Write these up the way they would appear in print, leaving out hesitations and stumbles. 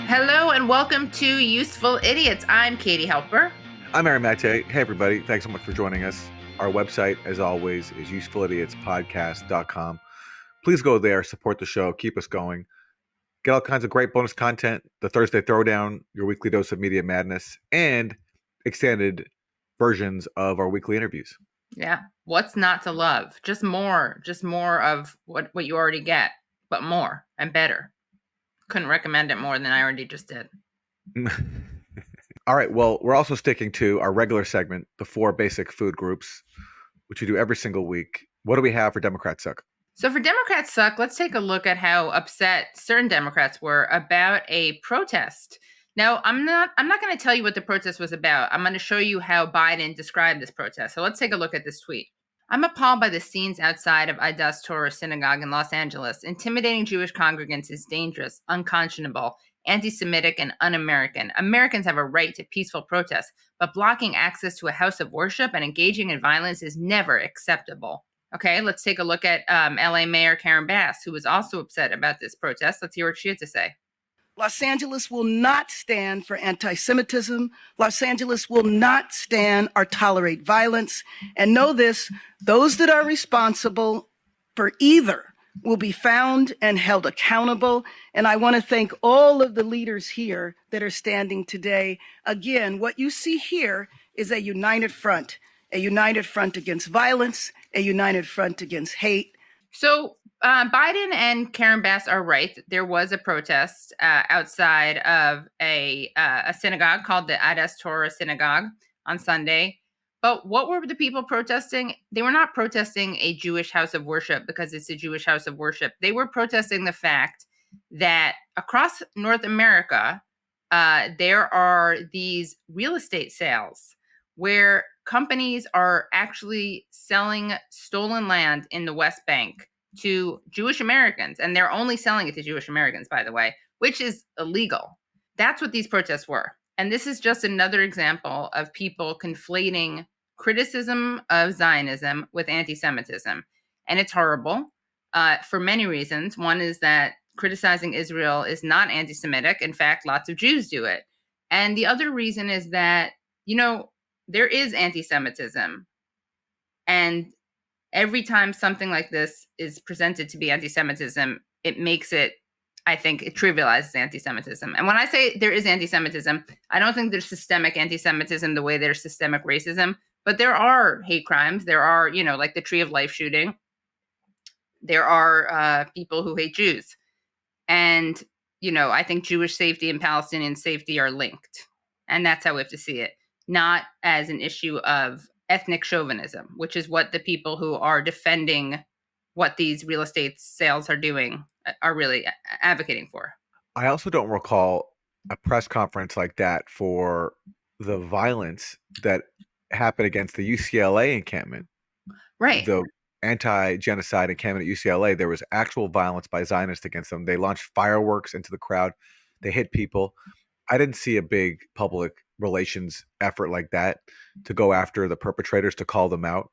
Hello and welcome to Useful Idiots. I'm Katie Helper. I'm Aaron Mate. Hey, everybody. Thanks so much for joining us. Our website, as always, is usefulidiotspodcast.com. Please go there, support the show, keep us going. Get all kinds of great bonus content, the Thursday Throwdown, your weekly dose of media madness, and extended versions of our weekly interviews. Yeah. What's not to love? Just more of what you already get, but more and better. Couldn't recommend it more than I already just did. All right. Well, we're also sticking to our regular segment, the 4 basic food groups, which we do every single week. What do we have for Democrats Suck? So for Democrats Suck, let's take a look at how upset certain Democrats were about a protest. Now, I'm not going to tell you what the protest was about. I'm going to show you how Biden described this protest. So let's take a look at this tweet. I'm appalled by the scenes outside of Adas Torah Synagogue in Los Angeles. Intimidating Jewish congregants is dangerous, unconscionable, anti-Semitic, and un-American. Americans have a right to peaceful protest, but blocking access to a house of worship and engaging in violence is never acceptable. Okay, let's take a look at LA Mayor Karen Bass, who was also upset about this protest. Let's hear what she had to say. Los Angeles will not stand for anti-Semitism. Los Angeles will not stand or tolerate violence. And know this, those that are responsible for either will be found and held accountable. And I want to thank all of the leaders here that are standing today. Again, what you see here is a united front against violence, a united front against hate. So Biden and Karen Bass are right. There was a protest outside of a synagogue called the Adas Torah Synagogue on Sunday. But what were the people protesting? They were not protesting a Jewish house of worship because it's a Jewish house of worship. They were protesting the fact that across North America, there are these real estate sales where companies are actually selling stolen land in the West Bank to Jewish Americans. And they're only selling it to Jewish Americans, by the way, which is illegal. That's what these protests were. And this is just another example of people conflating criticism of Zionism with anti-Semitism. And it's horrible for many reasons. One is that criticizing Israel is not anti-Semitic. In fact, lots of Jews do it. And the other reason is that, there is anti-Semitism. And every time something like this is presented to be anti-Semitism, it makes it, I think, it trivializes anti-Semitism. And when I say there is anti-Semitism, I don't think there's systemic anti-Semitism the way there's systemic racism, but there are hate crimes. There are, like the Tree of Life shooting. There are people who hate Jews. And, I think Jewish safety and Palestinian safety are linked. And that's how we have to see it, not as an issue of ethnic chauvinism, which is what the people who are defending what these real estate sales are doing are really advocating for. I also don't recall a press conference like that for the violence that happened against the UCLA encampment. Right. The anti-genocide encampment at UCLA, there was actual violence by Zionists against them. They launched fireworks into the crowd. They hit people. I didn't see a big public relations effort like that to go after the perpetrators, to call them out.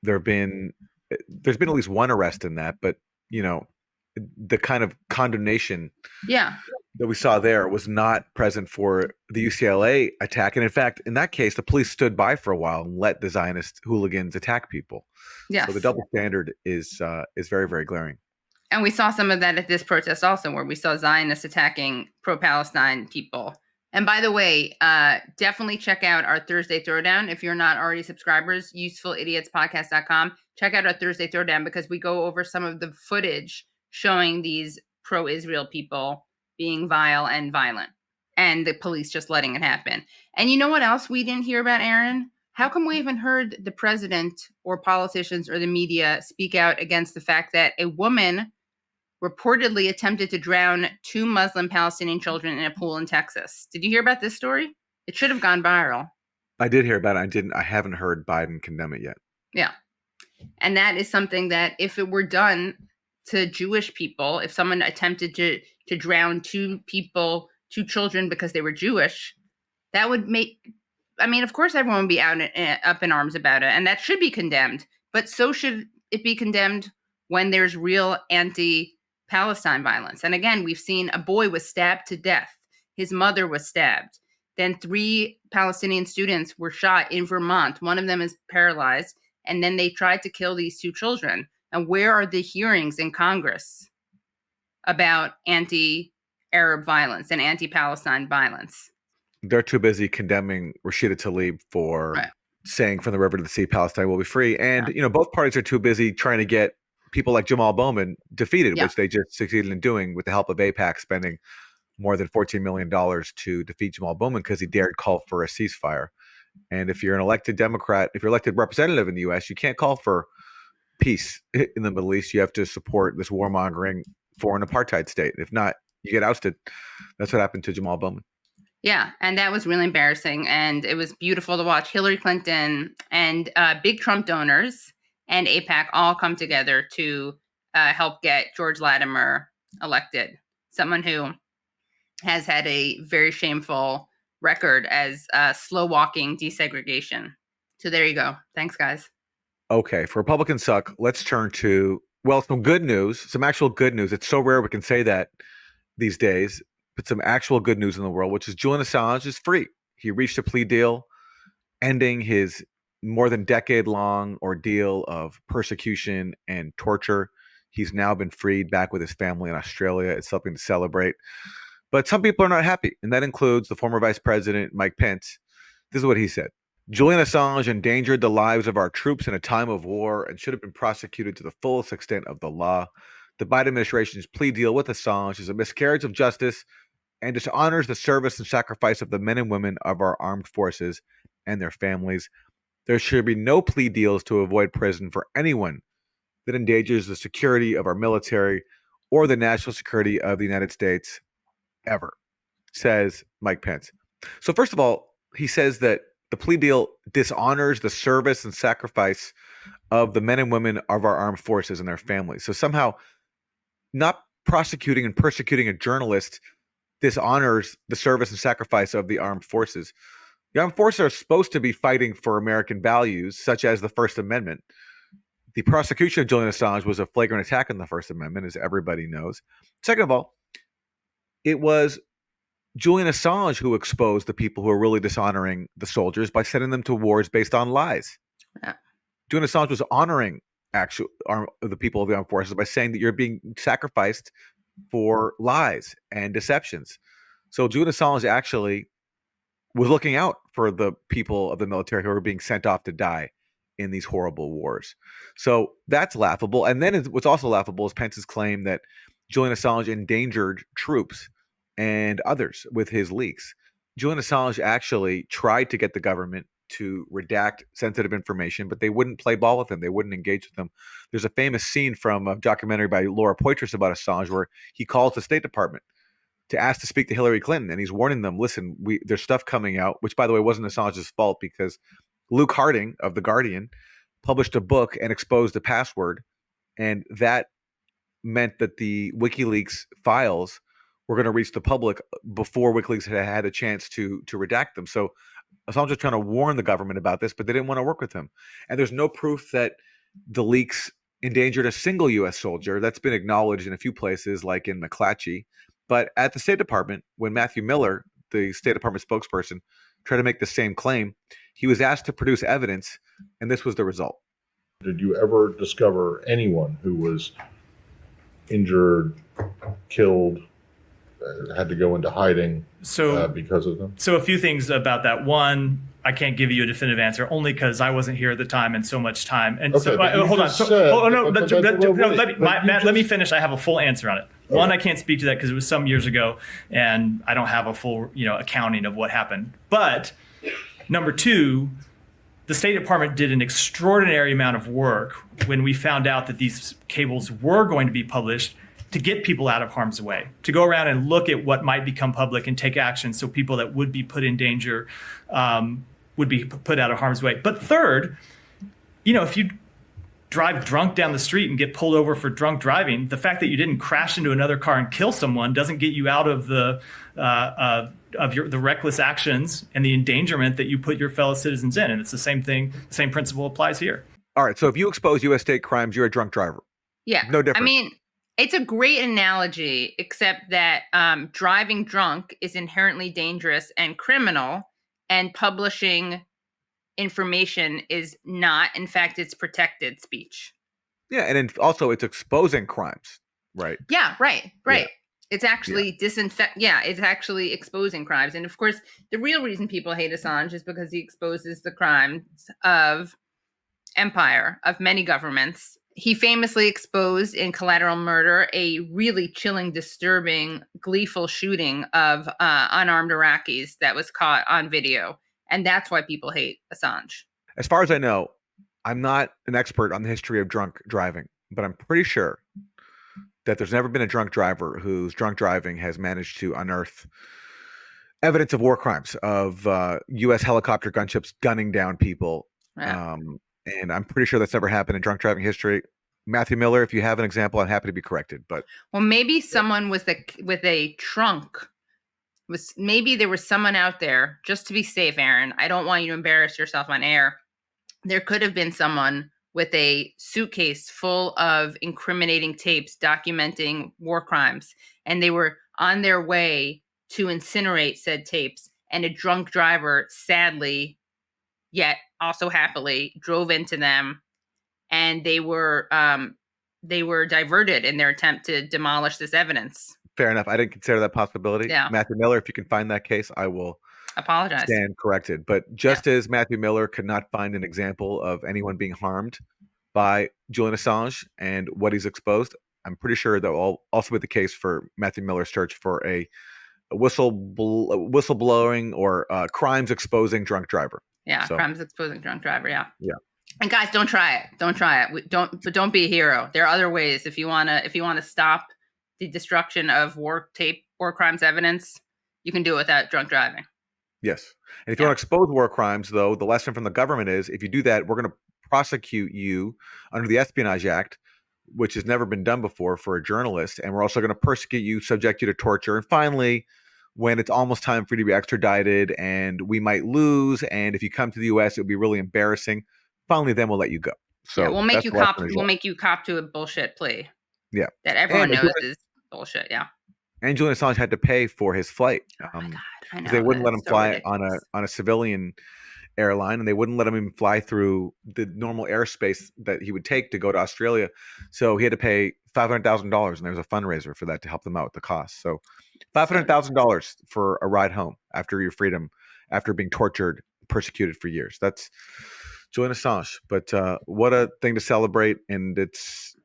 There's been at least one arrest in that, but the kind of condemnation that we saw there was not present for the UCLA attack. And in fact, in that case, the police stood by for a while and let the Zionist hooligans attack people. Yes. So the double standard is very, very glaring. And we saw some of that at this protest also, where we saw Zionists attacking pro-Palestine people. And by the way, definitely check out our Thursday Throwdown. If you're not already subscribers, usefulidiotspodcast.com. Check out our Thursday Throwdown because we go over some of the footage showing these pro-Israel people being vile and violent and the police just letting it happen. And you know what else we didn't hear about, Aaron? How come we haven't heard the president or politicians or the media speak out against the fact that a woman reportedly attempted to drown 2 Muslim Palestinian children in a pool in Texas? Did you hear about this story? It should have gone viral. I did hear about it. I haven't heard Biden condemn it yet. Yeah. And that is something that if it were done to Jewish people, if someone attempted to drown 2 children because they were Jewish, that would make, of course everyone would be up in arms about it. And that should be condemned. But so should it be condemned when there's real anti-Palestine violence. And again, we've seen a boy was stabbed to death His mother was stabbed. Then 3 Palestinian students were shot in Vermont. One of them is paralyzed. And then they tried to kill these 2 children. And where are the hearings in Congress about anti-Arab violence and anti-Palestine violence? They're too busy condemning Rashida Tlaib for saying from the river to the sea, Palestine will be free. And, both parties are too busy trying to get people like Jamal Bowman defeated, which they just succeeded in doing with the help of AIPAC spending more than $14 million to defeat Jamal Bowman because he dared call for a ceasefire. And if you're an elected Democrat, if you're elected representative in the U.S., you can't call for peace in the Middle East. You have to support this warmongering foreign apartheid state. If not, you get ousted. That's what happened to Jamal Bowman. Yeah, and that was really embarrassing. And it was beautiful to watch Hillary Clinton and big Trump donors and AIPAC all come together to help get George Latimer elected, someone who has had a very shameful record as slow walking desegregation. So there you go. Thanks, guys. Okay, for Republicans suck, let's turn to, some good news, some actual good news. It's so rare we can say that these days, but some actual good news in the world, which is Julian Assange is free. He reached a plea deal, ending his more than decade-long ordeal of persecution and torture. He's now been freed back with his family in Australia. It's something to celebrate. But some people are not happy, and that includes the former Vice President, Mike Pence. This is what he said. Julian Assange endangered the lives of our troops in a time of war and should have been prosecuted to the fullest extent of the law. The Biden administration's plea deal with Assange is a miscarriage of justice and dishonors the service and sacrifice of the men and women of our armed forces and their families. There should be no plea deals to avoid prison for anyone that endangers the security of our military or the national security of the United States ever, says Mike Pence. So first of all, he says that the plea deal dishonors the service and sacrifice of the men and women of our armed forces and their families. So somehow not prosecuting and persecuting a journalist dishonors the service and sacrifice of the armed forces. The armed forces are supposed to be fighting for American values, such as the First Amendment. The prosecution of Julian Assange was a flagrant attack on the First Amendment, as everybody knows. Second of all, it was Julian Assange who exposed the people who are really dishonoring the soldiers by sending them to wars based on lies. Yeah. Julian Assange was honoring the people of the armed forces by saying that you're being sacrificed for lies and deceptions. So Julian Assange actually was looking out for the people of the military who were being sent off to die in these horrible wars. So that's laughable. And then what's also laughable is Pence's claim that Julian Assange endangered troops and others with his leaks. Julian Assange actually tried to get the government to redact sensitive information, but they wouldn't play ball with him. They wouldn't engage with him. There's a famous scene from a documentary by Laura Poitras about Assange where he calls the State Department to ask to speak to Hillary Clinton, and he's warning them, listen, there's stuff coming out, which, by the way, wasn't Assange's fault because Luke Harding of The Guardian published a book and exposed a password, and that meant that the WikiLeaks files were going to reach the public before WikiLeaks had a chance to redact them. So Assange was trying to warn the government about this, but they didn't want to work with him. And there's no proof that the leaks endangered a single U.S. soldier. That's been acknowledged in a few places, like in McClatchy. But at the State Department, when Matthew Miller, the State Department spokesperson, tried to make the same claim, he was asked to produce evidence, and this was the result. Did you ever discover anyone who was injured, killed, had to go into hiding because of them? So a few things about that. One, I can't give you a definitive answer only because I wasn't here at the time and so much time. And okay, so hold on. Let me finish. I have a full answer on it. Okay. One, I can't speak to that because it was some years ago and I don't have a full, accounting of what happened. But number two, the State Department did an extraordinary amount of work when we found out that these cables were going to be published to get people out of harm's way, to go around and look at what might become public and take action so people that would be put in danger would be put out of harm's way. But third, if you drive drunk down the street and get pulled over for drunk driving, the fact that you didn't crash into another car and kill someone doesn't get you out of the reckless actions and the endangerment that you put your fellow citizens in. And it's the same thing, the same principle applies here. All right, so if you expose U.S. state crimes, you're a drunk driver. Yeah. No difference. I mean, It's a great analogy, except that driving drunk is inherently dangerous and criminal, and publishing information is not. In fact, it's protected speech. Yeah, and also it's exposing crimes, right? Yeah, right. Yeah. It's actually it's actually exposing crimes. And of course, the real reason people hate Assange is because he exposes the crimes of empire, of many governments. He famously exposed in Collateral Murder a really chilling, disturbing, gleeful shooting of unarmed Iraqis that was caught on video. And that's why people hate Assange. As far as I know, I'm not an expert on the history of drunk driving, but I'm pretty sure that there's never been a drunk driver whose drunk driving has managed to unearth evidence of war crimes, of U.S. helicopter gunships gunning down people. Yeah. And I'm pretty sure that's never happened in drunk driving history. Matthew Miller, if you have an example, I'm happy to be corrected. But maybe someone with a trunk maybe there was someone out there, just to be safe, Aaron. I don't want you to embarrass yourself on air. There could have been someone with a suitcase full of incriminating tapes documenting war crimes, and they were on their way to incinerate said tapes, and a drunk driver, sadly, yet also happily, drove into them, and they were diverted in their attempt to demolish this evidence. Fair enough. I didn't consider that possibility. Yeah. Matthew Miller, if you can find that case, I will apologize. Stand corrected. But just as Matthew Miller could not find an example of anyone being harmed by Julian Assange and what he's exposed, I'm pretty sure that will also be the case for Matthew Miller's search for a whistleblowing or crimes exposing drunk driver. Yeah, so. Crimes exposing drunk driver. Yeah. Yeah. And guys, don't try it. Don't try it. Don't be a hero. There are other ways. If you wanna stop the destruction of war crimes evidence, you can do it without drunk driving. Yes. And if you want to expose war crimes, though, the lesson from the government is if you do that, we're going to prosecute you under the Espionage Act, which has never been done before for a journalist. And we're also going to persecute you, subject you to torture. And finally, when it's almost time for you to be extradited and we might lose, and if you come to the U.S., it would be really embarrassing. Finally, then we'll let you go. So we'll make you cop to a bullshit plea. Yeah. That everyone knows is bullshit. Yeah. And Julian Assange had to pay for his flight. Oh my God, I know. They wouldn't let him fly on a civilian airline, and they wouldn't let him even fly through the normal airspace that he would take to go to Australia. So he had to pay $500,000, and there was a fundraiser for that to help them out with the cost. So $500,000 for a ride home after your freedom, after being tortured, persecuted for years. That's Julian Assange. But what a thing to celebrate, and it's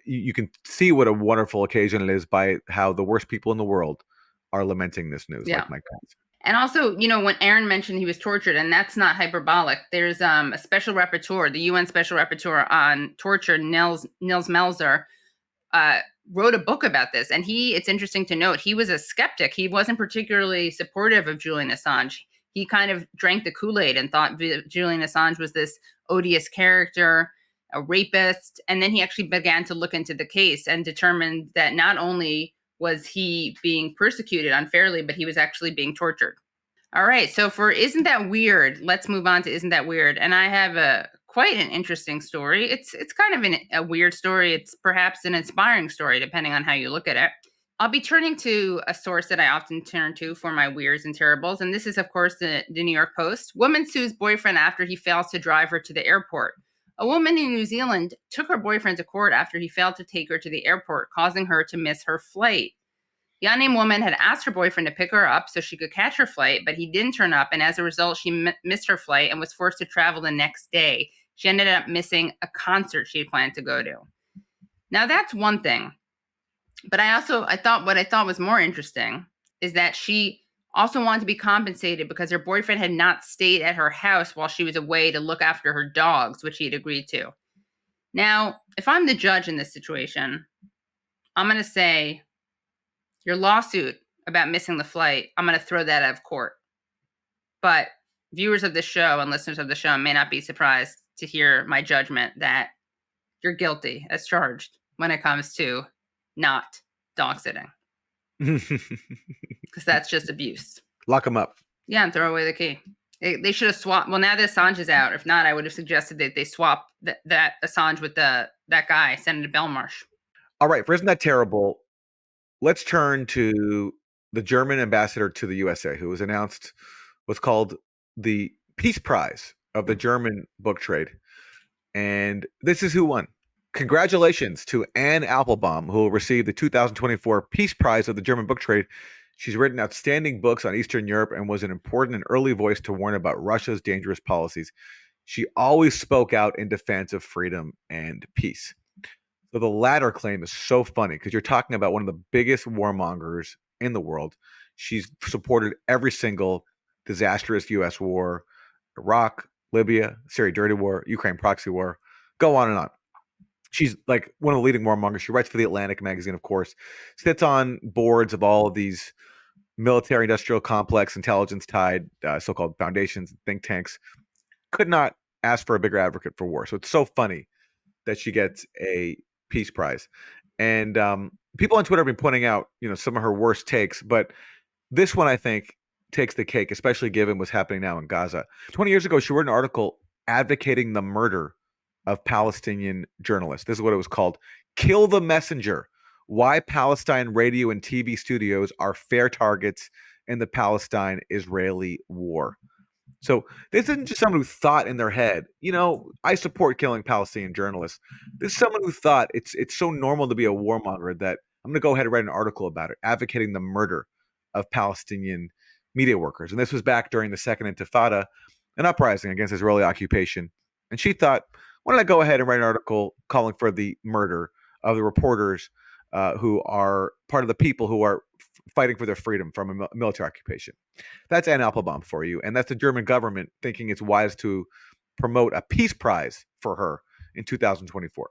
you can see what a wonderful occasion it is by how the worst people in the world are lamenting this news, like Mike Pence. And also, when Aaron mentioned he was tortured, and that's not hyperbolic, there's a special rapporteur, the UN special rapporteur on torture, Nils Melzer, wrote a book about this. And it's interesting to note, he was a skeptic. He wasn't particularly supportive of Julian Assange. He kind of drank the Kool-Aid and thought Julian Assange was this odious character, a rapist. And then he actually began to look into the case and determined that not only was he being persecuted unfairly, but he was actually being tortured. All right. So for Isn't That Weird, let's move on to Isn't That Weird? And I have quite an interesting story. It's kind of a weird story. It's perhaps an inspiring story, depending on how you look at it. I'll be turning to a source that I often turn to for my weirds and terribles. And this is, of course, the New York Post. Woman sues boyfriend after he fails to drive her to the airport. A woman in New Zealand took her boyfriend to court after he failed to take her to the airport, causing her to miss her flight. The unnamed woman had asked her boyfriend to pick her up so she could catch her flight, but he didn't turn up, and as a result, she missed her flight and was forced to travel the next day. She ended up missing a concert she had planned to go to. Now, that's one thing. But I thought what I thought was more interesting is that she also wanted to be compensated because her boyfriend had not stayed at her house while she was away to look after her dogs, which he had agreed to. Now, if I'm the judge in this situation, I'm going to say your lawsuit about missing the flight, I'm going to throw that out of court. But viewers of the show and listeners of the show may not be surprised to hear my judgment that you're guilty as charged when it comes to not dog sitting. Because that's just abuse. Lock them up. Yeah, and throw away the key. They should have swapped. Well, now that Assange is out, if not, I would have suggested that they swap that Assange with that guy, Senator Belmarsh. All right, for Isn't That Terrible, let's turn to the German ambassador to the USA, who was announced what's called the Peace Prize of the German book trade. And this is who won. Congratulations to Anne Applebaum, who will receive the 2024 Peace Prize of the German book trade. She's written outstanding books on Eastern Europe and was an important and early voice to warn about Russia's dangerous policies. She always spoke out in defense of freedom and peace. So the latter claim is so funny because you're talking about one of the biggest warmongers in the world. She's supported every single disastrous U.S. war, Iraq, Libya, Syria dirty war, Ukraine proxy war, go on and on. She's like one of the leading warmongers. She writes for the Atlantic magazine, of course, sits on boards of all of these military industrial complex, intelligence tied, so-called foundations, think tanks. Could not ask for a bigger advocate for war. So it's so funny that she gets a Peace Prize. And people on Twitter have been pointing out, some of her worst takes, but this one, I think, takes the cake, especially given what's happening now in Gaza. 20 years ago, she wrote an article advocating the murder of Palestinian journalists. This is what it was called: Kill the Messenger: Why Palestine radio and TV studios are fair targets in the Palestine-Israeli war. So this isn't just someone who thought in their head, I support killing Palestinian journalists. This is someone who thought it's so normal to be a warmonger that I'm going to go ahead and write an article about it, advocating the murder of Palestinian media workers. And this was back during the Second Intifada, an uprising against Israeli occupation. And she thought, why don't I go ahead and write an article calling for the murder of the reporters who are part of the people who are fighting for their freedom from a military occupation. That's Anne Applebaum for you. And that's the German government thinking it's wise to promote a peace prize for her in 2024.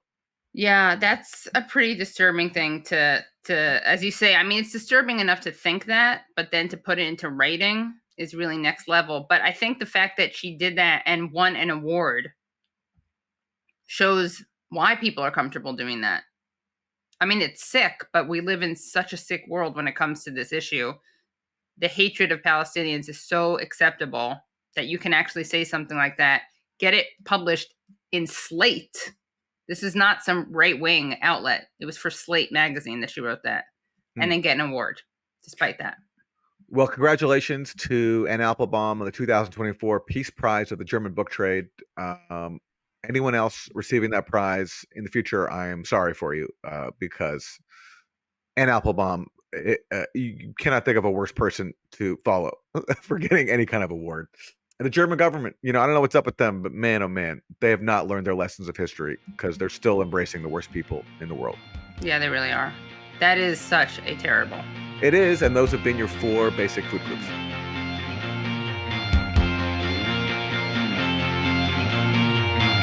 Yeah, that's a pretty disturbing thing to as you say. I mean, it's disturbing enough to think that, but then to put it into writing is really next level. But I think the fact that she did that and won an award shows why people are comfortable doing that. I mean, it's sick, but we live in such a sick world when it comes to this issue. The hatred of Palestinians is so acceptable that you can actually say something like that, get it published in Slate. This is not some right-wing outlet. It was for Slate magazine that she wrote that, and then get an award despite that. Well, congratulations to Anne Applebaum on the 2024 Peace Prize of the German book trade. Anyone else receiving that prize in the future, I am sorry for you, because Anne Applebaum, you cannot think of a worse person to follow for getting any kind of award. And the German government, I don't know what's up with them, but man, oh man, they have not learned their lessons of history because they're still embracing the worst people in the world. Yeah, they really are. That is such a terrible. It is, and those have been your 4 basic food groups.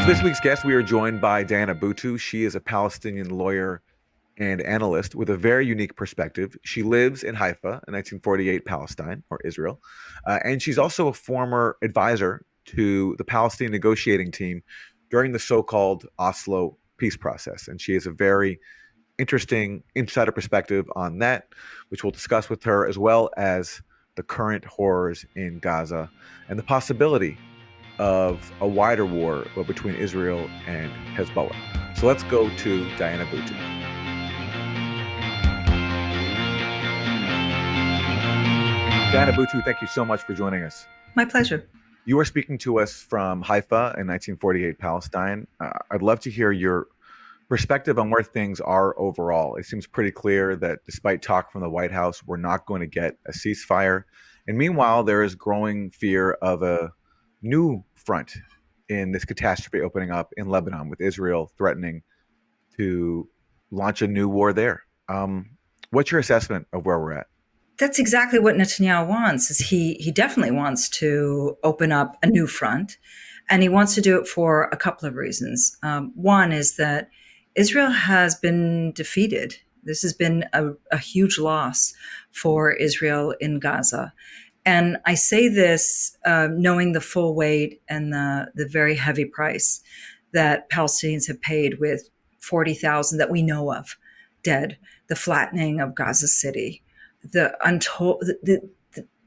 For this week's guest, we are joined by Diana Buttu. She is a Palestinian lawyer and analyst with a very unique perspective. She lives in Haifa in 1948 Palestine, or Israel, and she's also a former advisor to the Palestinian negotiating team during the so-called Oslo peace process. And she has a very interesting insider perspective on that, which we'll discuss with her, as well as the current horrors in Gaza and the possibility of a wider war between Israel and Hezbollah. So let's go to Diana Buttu. Diana Buttu, thank you so much for joining us. My pleasure. You are speaking to us from Haifa in 1948 Palestine. I'd love to hear your perspective on where things are overall. It seems pretty clear that despite talk from the White House, we're not going to get a ceasefire. And meanwhile, there is growing fear of a new front in this catastrophe opening up in Lebanon, with Israel threatening to launch a new war there. What's your assessment of where we're at? That's exactly what Netanyahu wants. Is he definitely wants to open up a new front, and he wants to do it for a couple of reasons. One is that Israel has been defeated. This has been a huge loss for Israel in Gaza. And I say this knowing the full weight and the very heavy price that Palestinians have paid, with 40,000 that we know of dead, the flattening of Gaza City, the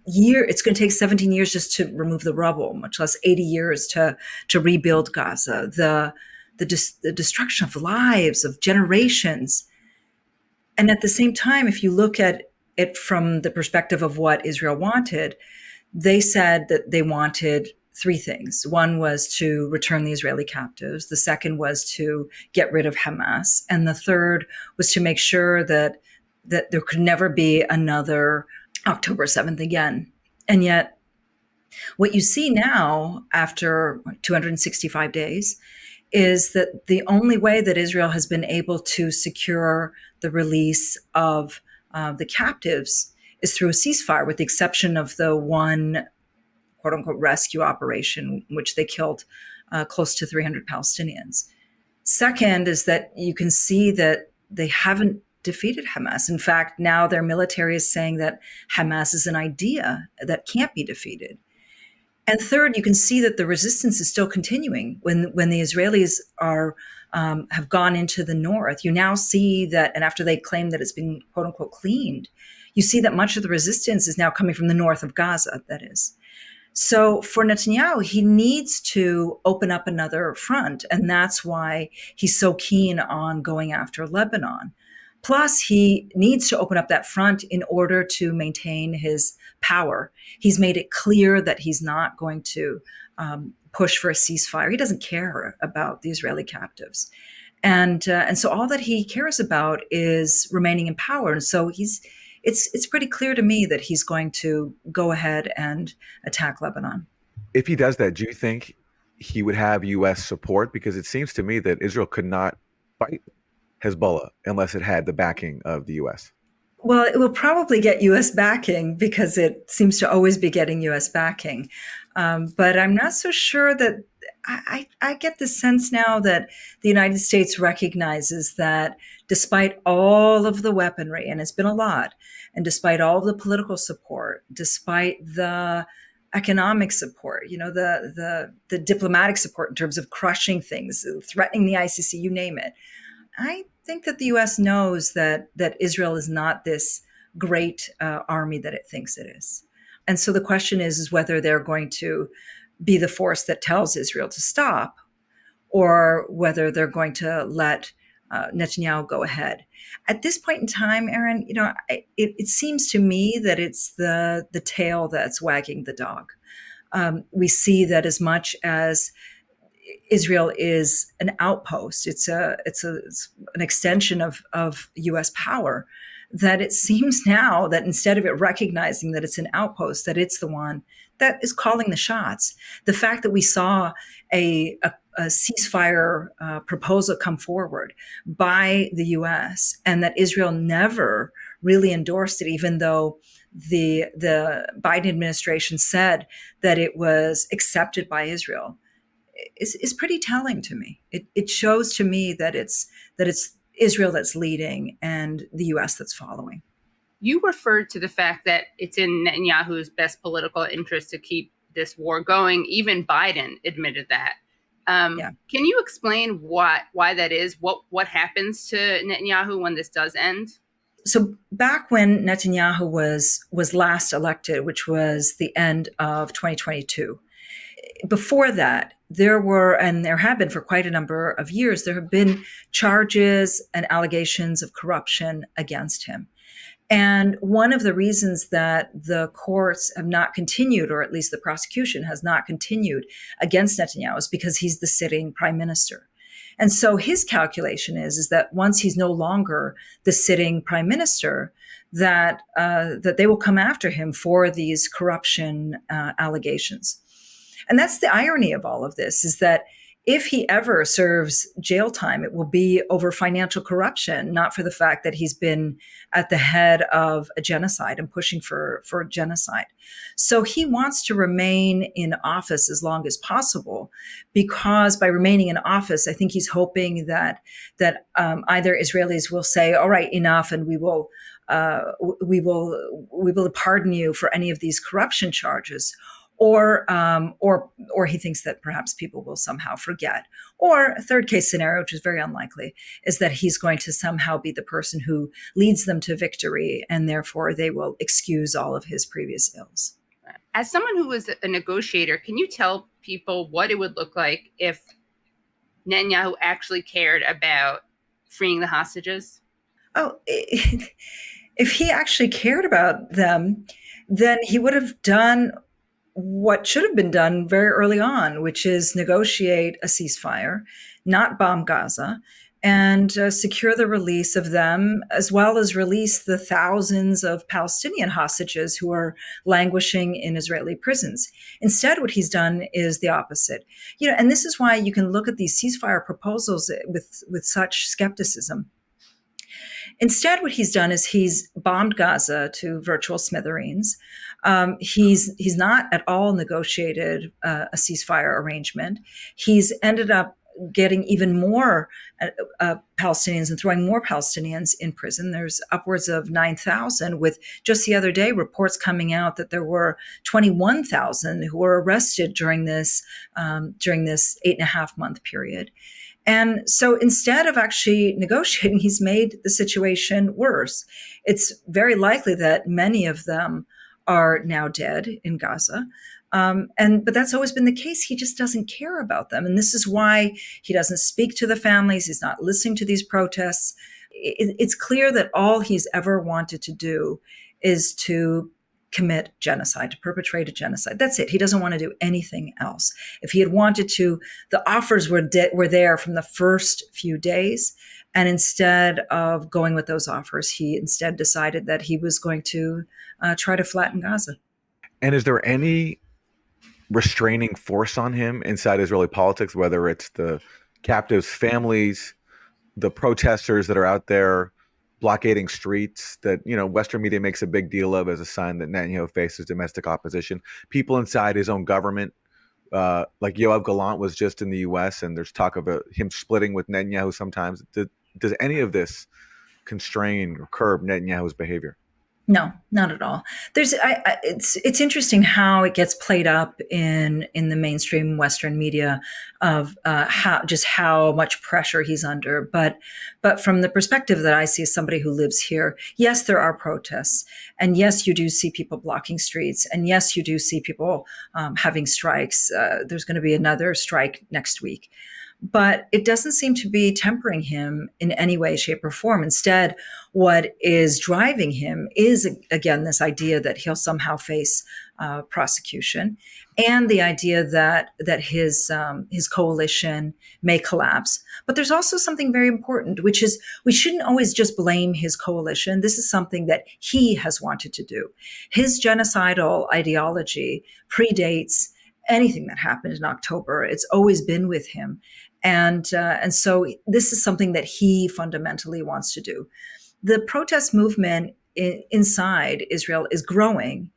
year, it's going to take 17 years just to remove the rubble, much less 80 years to rebuild Gaza, the destruction of lives, of generations. And at the same time, if you look at it from the perspective of what Israel wanted, they said that they wanted three things. One was to return the Israeli captives. The second was to get rid of Hamas. And the third was to make sure that there could never be another October 7th again. And yet, what you see now, after 265 days, is that the only way that Israel has been able to secure the release of the captives is through a ceasefire, with the exception of the one quote unquote rescue operation, in which they killed close to 300 Palestinians. Second is that you can see that they haven't defeated Hamas. In fact, now their military is saying that Hamas is an idea that can't be defeated. And third, you can see that the resistance is still continuing. When the Israelis have gone into the north, you now see that, and after they claim that it's been quote unquote cleaned, you see that much of the resistance is now coming from the north of Gaza, that is. So for Netanyahu, he needs to open up another front, and that's why he's so keen on going after Lebanon. Plus, he needs to open up that front in order to maintain his power. He's made it clear that he's not going to push for a ceasefire. He doesn't care about the Israeli captives. And so all that he cares about is remaining in power. And so it's pretty clear to me that he's going to go ahead and attack Lebanon. If he does that, do you think he would have U.S. support? Because it seems to me that Israel could not fight Hezbollah unless it had the backing of the U.S. Well, it will probably get U.S. backing because it seems to always be getting U.S. backing. But I'm not so sure that I get the sense now that the United States recognizes that despite all of the weaponry, and it's been a lot, and despite all of the political support, despite the economic support, the diplomatic support in terms of crushing things, threatening the ICC, you name it, I think that the U.S. knows that Israel is not this great army that it thinks it is. And so the question is whether they're going to be the force that tells Israel to stop, or whether they're going to let Netanyahu go ahead. At this point in time, Aaron, it seems to me that it's the tail that's wagging the dog. We see that as much as Israel is an outpost, it's an extension of U.S. power, that it seems now that instead of it recognizing that it's an outpost, that it's the one that is calling the shots. The fact that we saw a ceasefire proposal come forward by the U.S. and that Israel never really endorsed it, even though the Biden administration said that it was accepted by Israel, is pretty telling to me. It shows to me that it's Israel that's leading and the U.S. that's following. You referred to the fact that it's in Netanyahu's best political interest to keep this war going. Even Biden admitted that. Can you explain why that is? What happens to Netanyahu when this does end? So back when Netanyahu was last elected, which was the end of 2022, before that, there were, and there have been for quite a number of years, there have been charges and allegations of corruption against him. And one of the reasons that the courts have not continued, or at least the prosecution has not continued against Netanyahu, is because he's the sitting prime minister. And so his calculation is that once he's no longer the sitting prime minister, that they will come after him for these corruption allegations. And that's the irony of all of this, is that if he ever serves jail time, it will be over financial corruption, not for the fact that he's been at the head of a genocide and pushing for genocide. So he wants to remain in office as long as possible, because by remaining in office, I think he's hoping that either Israelis will say, all right, enough, and we will pardon you for any of these corruption charges. Or he thinks that perhaps people will somehow forget. Or a third case scenario, which is very unlikely, is that he's going to somehow be the person who leads them to victory, and therefore they will excuse all of his previous ills. As someone who was a negotiator, can you tell people what it would look like if Netanyahu actually cared about freeing the hostages? Oh, if he actually cared about them, then he would have done what should have been done very early on, which is negotiate a ceasefire, not bomb Gaza, and secure the release of them, as well as release the thousands of Palestinian hostages who are languishing in Israeli prisons. Instead, what he's done is the opposite. And this is why you can look at these ceasefire proposals with such skepticism. Instead, what he's done is he's bombed Gaza to virtual smithereens. He's not at all negotiated a ceasefire arrangement. He's ended up getting even more Palestinians and throwing more Palestinians in prison. There's upwards of 9,000, with just the other day reports coming out that there were 21,000 who were arrested during this 8.5-month period. And so instead of actually negotiating, he's made the situation worse. It's very likely that many of them are now dead in Gaza. But that's always been the case. He just doesn't care about them. And this is why he doesn't speak to the families. He's not listening to these protests. It's clear that all he's ever wanted to do is to commit genocide, to perpetrate a genocide. That's it. He doesn't want to do anything else. If he had wanted to, the offers were there from the first few days. And instead of going with those offers, he instead decided that he was going to try to flatten Gaza. And is there any restraining force on him inside Israeli politics, whether it's the captives' families, the protesters that are out there blockading streets that, Western media makes a big deal of as a sign that Netanyahu faces domestic opposition? People inside his own government, like Yoav Gallant was just in the U.S., and there's talk of him splitting with Netanyahu sometimes. Does any of this constrain or curb Netanyahu's behavior? No, not at all. It's interesting how it gets played up in the mainstream Western media of how much pressure he's under. But from the perspective that I see as somebody who lives here, yes, there are protests, and yes, you do see people blocking streets, and yes, you do see people having strikes. There's going to be another strike next week. But it doesn't seem to be tempering him in any way, shape, or form. Instead, what is driving him is, again, this idea that he'll somehow face prosecution, and the idea that his coalition may collapse. But there's also something very important, which is we shouldn't always just blame his coalition. This is something that he has wanted to do. His genocidal ideology predates anything that happened in October. It's always been with him. And so this is something that he fundamentally wants to do. The protest movement inside Israel is growing,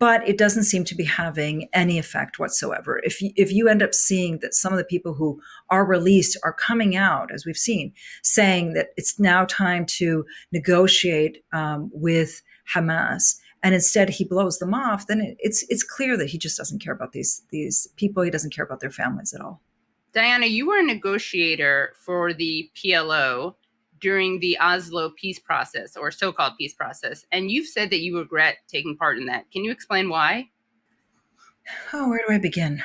but it doesn't seem to be having any effect whatsoever. If you end up seeing that some of the people who are released are coming out, as we've seen, saying that it's now time to negotiate with Hamas, and instead he blows them off, then it's clear that he just doesn't care about these people. He doesn't care about their families at all. Diana, you were a negotiator for the PLO during the Oslo peace process, or so-called peace process, and you've said that you regret taking part in that. Can you explain why? Oh, where do I begin?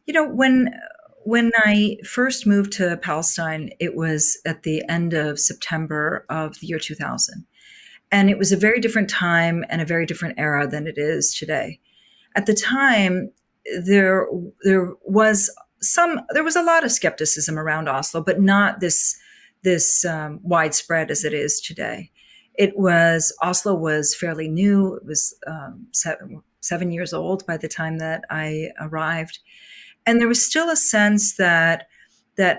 When I first moved to Palestine, it was at the end of September of the year 2000. And it was a very different time and a very different era than it is today. At the time, there was a lot of skepticism around Oslo, but not this widespread as it is today. Oslo was fairly new. It was 7 years old by the time that I arrived, and there was still a sense that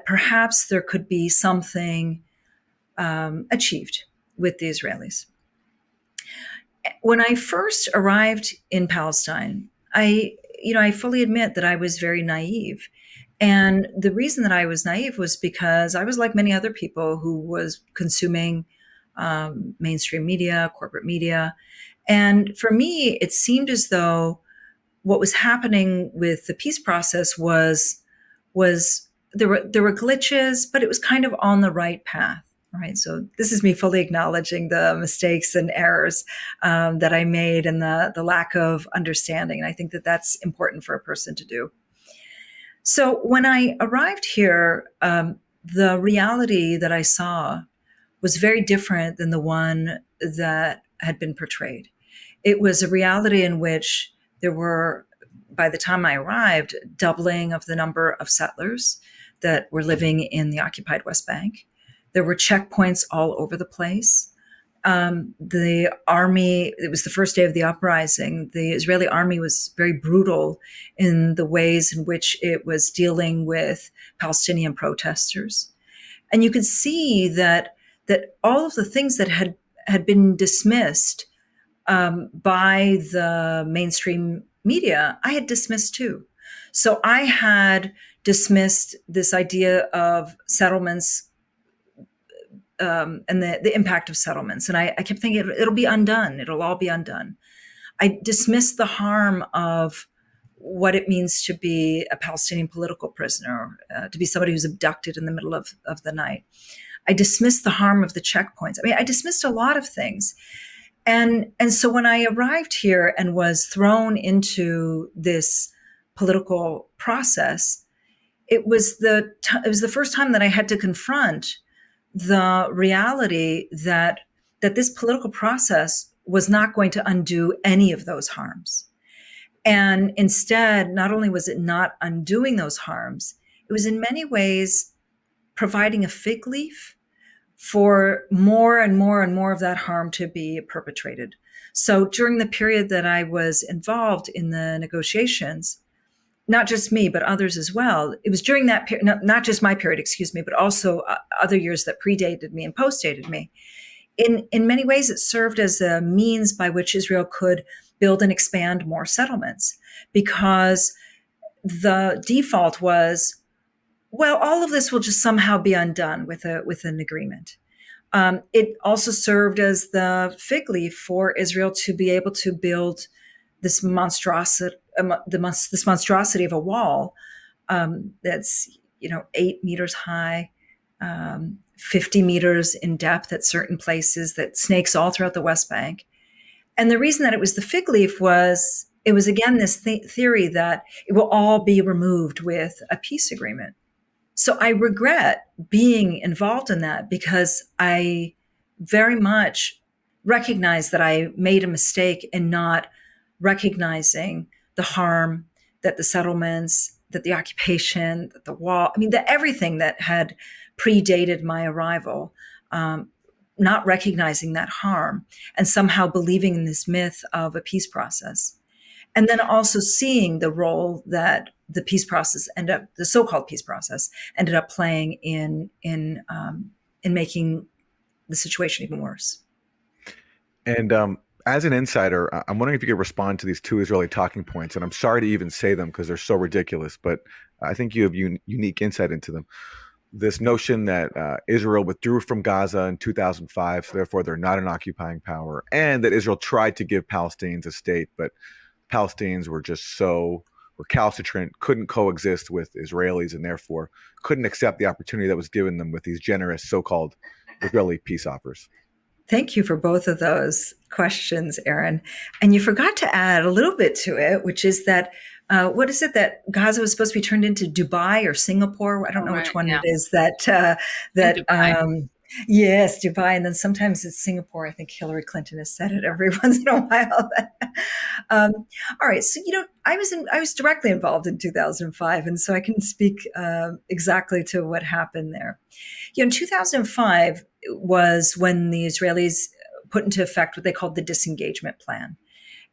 perhaps there could be something achieved with the Israelis. When I first arrived in Palestine, I fully admit that I was very naive. And the reason that I was naive was because I was like many other people who was consuming mainstream media, corporate media. And for me, it seemed as though what was happening with the peace process was there were glitches, but it was kind of on the right path. Right. So this is me fully acknowledging the mistakes and errors that I made and the lack of understanding. And I think that that's important for a person to do. So when I arrived here, the reality that I saw was very different than the one that had been portrayed. It was a reality in which there were, by the time I arrived, doubling of the number of settlers that were living in the occupied West Bank. There were checkpoints all over the place. The army, it was the first day of the uprising. The Israeli army was very brutal in the ways in which it was dealing with Palestinian protesters. And you could see that all of the things that had been dismissed by the mainstream media, I had dismissed too. So I had dismissed this idea of settlements and the impact of settlements. And I kept thinking it'll be undone. It'll all be undone. I dismissed the harm of what it means to be a Palestinian political prisoner, to be somebody who's abducted in the middle of the night. I dismissed the harm of the checkpoints. I mean, I dismissed a lot of things. And so when I arrived here and was thrown into this political process, it was the first time that I had to confront the reality that this political process was not going to undo any of those harms. And instead, not only was it not undoing those harms, it was in many ways providing a fig leaf for more and more and more of that harm to be perpetrated. So during the period that I was involved in the negotiations, not just me, but others as well, it was during that period, not just my period, but also other years that predated me and postdated me. In many ways, it served as a means by which Israel could build and expand more settlements, because the default was, well, all of this will just somehow be undone with an agreement. It also served as the fig leaf for Israel to be able to build this monstrosity of a wall that's 8 meters high, 50 meters in depth at certain places, that snakes all throughout the West Bank. And the reason that it was the fig leaf was, it was again this theory that it will all be removed with a peace agreement. So I regret being involved in that, because I very much recognize that I made a mistake in not recognizing the harm that the settlements, that the occupation, that the wall, that everything that had predated my arrival, not recognizing that harm and somehow believing in this myth of a peace process. And then also seeing the role that the peace process the so-called peace process ended up playing in making the situation even worse. And as an insider, I'm wondering if you could respond to these two Israeli talking points. And I'm sorry to even say them because they're so ridiculous, but I think you have unique insight into them. This notion that Israel withdrew from Gaza in 2005, so therefore they're not an occupying power, and that Israel tried to give Palestinians a state, but Palestinians were just recalcitrant, couldn't coexist with Israelis, and therefore couldn't accept the opportunity that was given them with these generous so-called Israeli peace offers. Thank you for both of those questions, Aaron. And you forgot to add a little bit to it, which is that what is it that Gaza was supposed to be turned into, Dubai or Singapore? I don't know which one it is that yes, Dubai. And then sometimes it's Singapore. I think Hillary Clinton has said it every once in a while. All right. So, I was directly involved in 2005. And so I can speak exactly to what happened there. In 2005 was when the Israelis put into effect what they called the disengagement plan.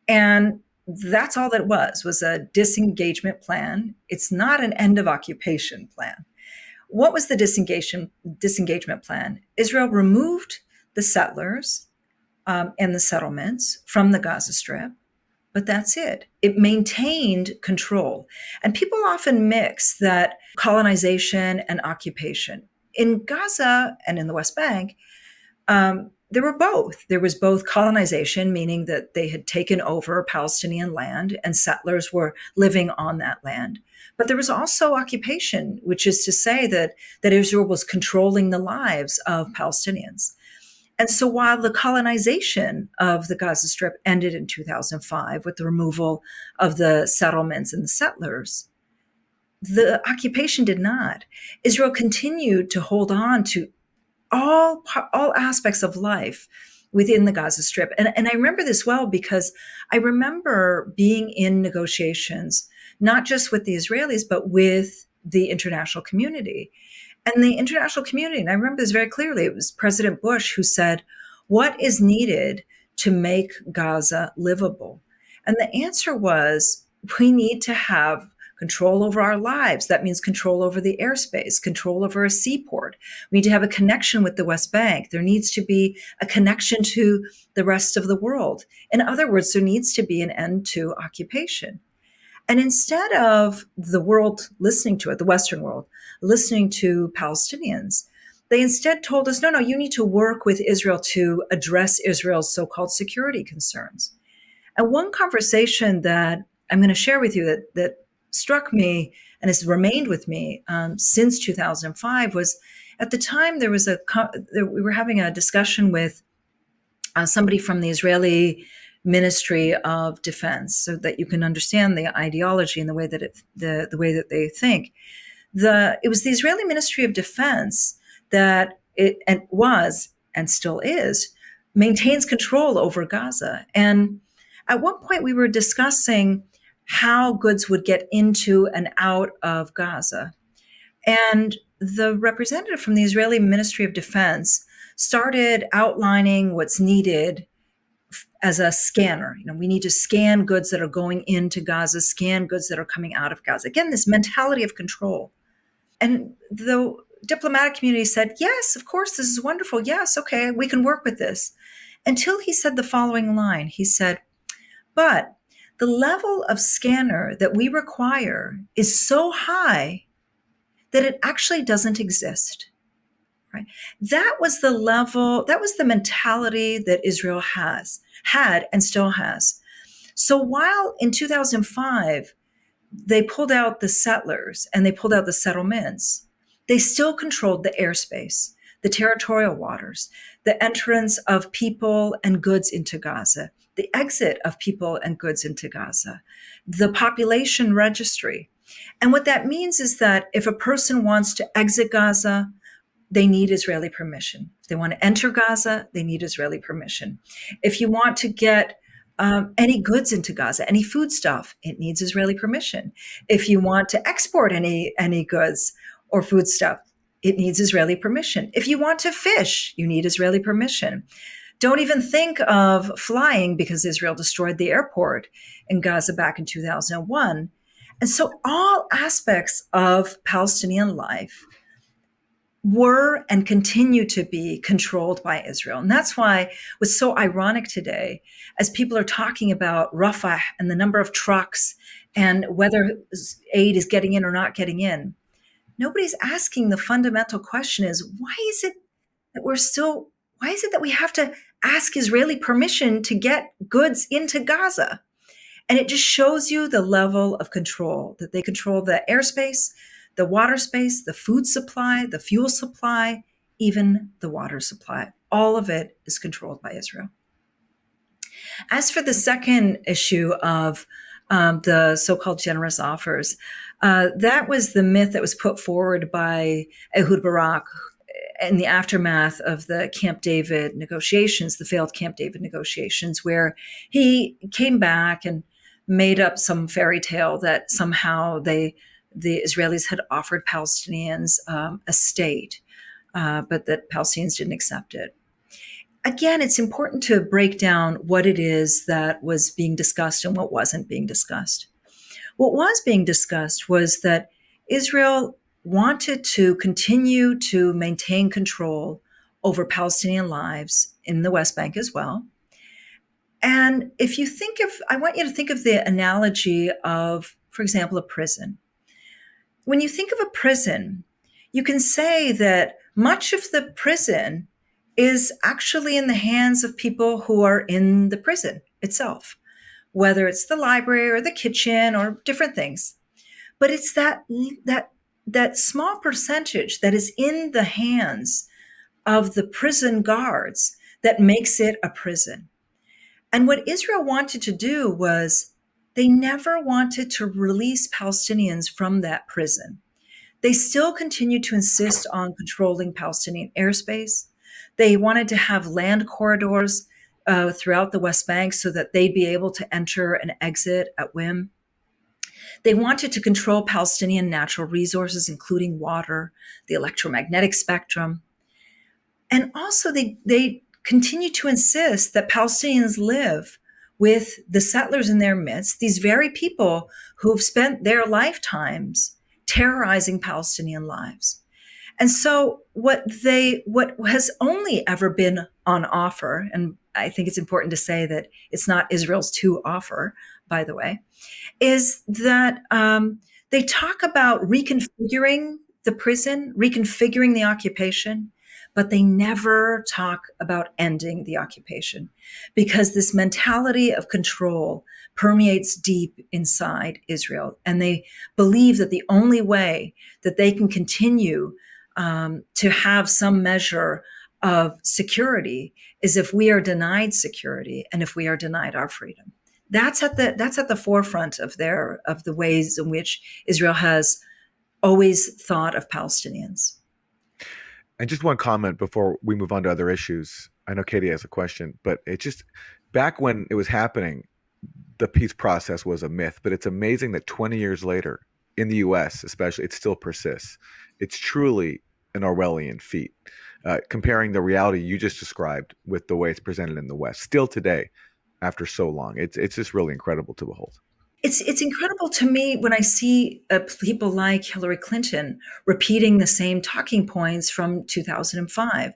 And that's all that it was a disengagement plan. It's not an end of occupation plan. What was the disengagement plan? Israel removed the settlers and the settlements from the Gaza Strip, but that's it. It maintained control. And people often mix that colonization and occupation. In Gaza and in the West Bank, there were both. There was both colonization, meaning that they had taken over Palestinian land and settlers were living on that land. But there was also occupation, which is to say that Israel was controlling the lives of Palestinians. And so while the colonization of the Gaza Strip ended in 2005 with the removal of the settlements and the settlers, The occupation did not. Israel continued to hold on to all aspects of life within the Gaza Strip. And I remember this well because I remember being in negotiations, not just with the Israelis, but with the international community. And the international community, and I remember this very clearly, it was President Bush who said, what is needed to make Gaza livable? And the answer was, we need to have control over our lives. That means control over the airspace, control over a seaport. We need to have a connection with the West Bank. There needs to be a connection to the rest of the world. In other words, there needs to be an end to occupation. And instead of the world listening to it, the Western world, listening to Palestinians, they instead told us, no, you need to work with Israel to address Israel's so-called security concerns. And one conversation that I'm going to share with you that struck me and has remained with me since 2005 was, at the time we were having a discussion with somebody from the Israeli Ministry of Defense, so that you can understand the ideology and the way that the way that they think. It was the Israeli Ministry of Defense that was and still is maintains control over Gaza. And at one point we were discussing how goods would get into and out of Gaza. And the representative from the Israeli Ministry of Defense started outlining what's needed as a scanner. We need to scan goods that are going into Gaza, scan goods that are coming out of Gaza. Again, this mentality of control. And the diplomatic community said, yes, of course, this is wonderful. Yes, okay, we can work with this. Until he said the following line. He said, but the level of scanner that we require is so high that it actually doesn't exist. Right? That was the level, that was the mentality that Israel had and still has. So while in 2005, they pulled out the settlers and they pulled out the settlements, they still controlled the airspace, the territorial waters, the entrance of people and goods into Gaza, the exit of people and goods into Gaza, the population registry. And what that means is that if a person wants to exit Gaza, they need Israeli permission. If they want to enter Gaza, they need Israeli permission. If you want to get any goods into Gaza, any foodstuff, it needs Israeli permission. If you want to export any goods or foodstuff, it needs Israeli permission. If you want to fish, you need Israeli permission. Don't even think of flying, because Israel destroyed the airport in Gaza back in 2001. And so all aspects of Palestinian life were and continue to be controlled by Israel. And that's why what's so ironic today, as people are talking about Rafah and the number of trucks and whether aid is getting in or not getting in, nobody's asking the fundamental question is, why is it that we have to ask Israeli permission to get goods into Gaza? And it just shows you the level of control, that they control the airspace, the water space, the food supply, the fuel supply, even the water supply. All of it is controlled by Israel. As for the second issue of the so-called generous offers, that was the myth that was put forward by Ehud Barak in the aftermath of the Camp David negotiations, the failed Camp David negotiations, where he came back and made up some fairy tale that somehow the Israelis had offered Palestinians a state, but that Palestinians didn't accept it. Again, it's important to break down what it is that was being discussed and what wasn't being discussed. What was being discussed was that Israel wanted to continue to maintain control over Palestinian lives in the West Bank as well. And I want you to think of the analogy of, for example, a prison. When you think of a prison, you can say that much of the prison is actually in the hands of people who are in the prison itself, whether it's the library or the kitchen or different things. But it's that small percentage that is in the hands of the prison guards that makes it a prison. And what Israel wanted to do was they never wanted to release Palestinians from that prison. They still continued to insist on controlling Palestinian airspace. They wanted to have land corridors throughout the West Bank so that they'd be able to enter and exit at whim. They wanted to control Palestinian natural resources, including water, the electromagnetic spectrum. And also they continue to insist that Palestinians live with the settlers in their midst, these very people who have spent their lifetimes terrorizing Palestinian lives. And so what has only ever been on offer, and I think it's important to say that it's not Israel's to offer, by the way, is that they talk about reconfiguring the prison, reconfiguring the occupation, but they never talk about ending the occupation, because this mentality of control permeates deep inside Israel. And they believe that the only way that they can continue to have some measure of security is if we are denied security and if we are denied our freedom. That's at the forefront of the ways in which Israel has always thought of Palestinians. And just one comment before we move on to other issues. I know Katie has a question, but it just, back when it was happening, the peace process was a myth, but it's amazing that 20 years later, in the US especially, it still persists. It's truly an Orwellian feat, comparing the reality you just described with the way it's presented in the West, still today, after so long. It's just really incredible to behold. It's incredible to me when I see people like Hillary Clinton repeating the same talking points from 2005.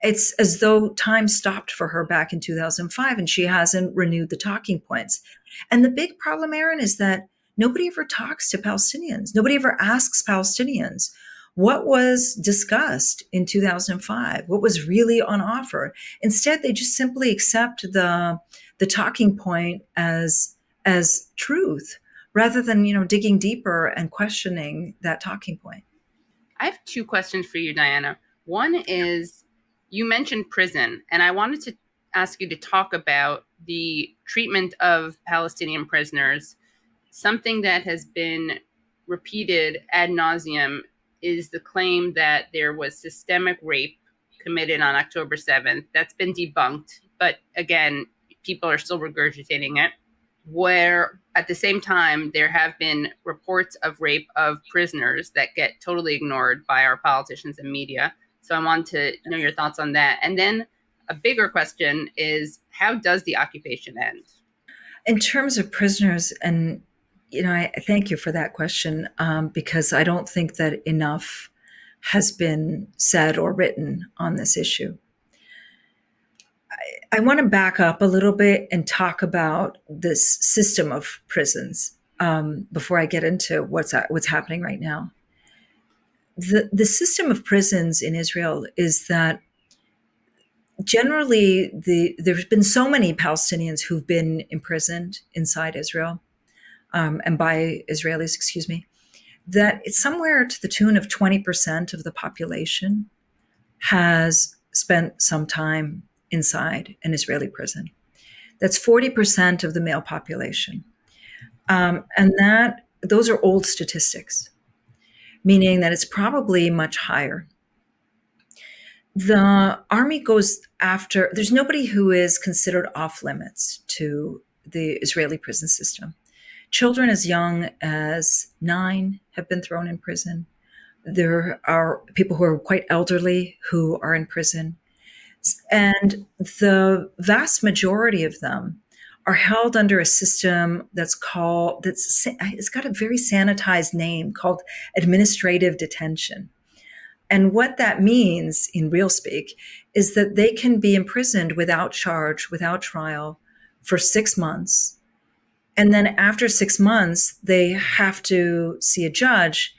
It's as though time stopped for her back in 2005 and she hasn't renewed the talking points. And the big problem, Aaron, is that nobody ever talks to Palestinians. Nobody ever asks Palestinians what was discussed in 2005, what was really on offer. Instead, they just simply accept the talking point as truth, rather than, digging deeper and questioning that talking point. I have two questions for you, Diana. One is, you mentioned prison, and I wanted to ask you to talk about the treatment of Palestinian prisoners. Something that has been repeated ad nauseum is the claim that there was systemic rape committed on October 7th. That's been debunked, but again, people are still regurgitating it. Where at the same time, there have been reports of rape of prisoners that get totally ignored by our politicians and media. So I want to know your thoughts on that. And then a bigger question is, how does the occupation end? In terms of prisoners, and I thank you for that question, because I don't think that enough has been said or written on this issue. I want to back up a little bit and talk about this system of prisons before I get into what's happening right now. The system of prisons in Israel is that generally there's been so many Palestinians who've been imprisoned inside Israel, and by Israelis, excuse me, that it's somewhere to the tune of 20% of the population has spent some time inside an Israeli prison. That's 40% of the male population. And those are old statistics, meaning that it's probably much higher. The army goes after, there's nobody who is considered off limits to the Israeli prison system. Children as young as 9 have been thrown in prison. There are people who are quite elderly who are in prison. And the vast majority of them are held under a system it's got a very sanitized name called administrative detention. And what that means in real speak is that they can be imprisoned without charge, without trial for 6 months. And then after 6 months, they have to see a judge,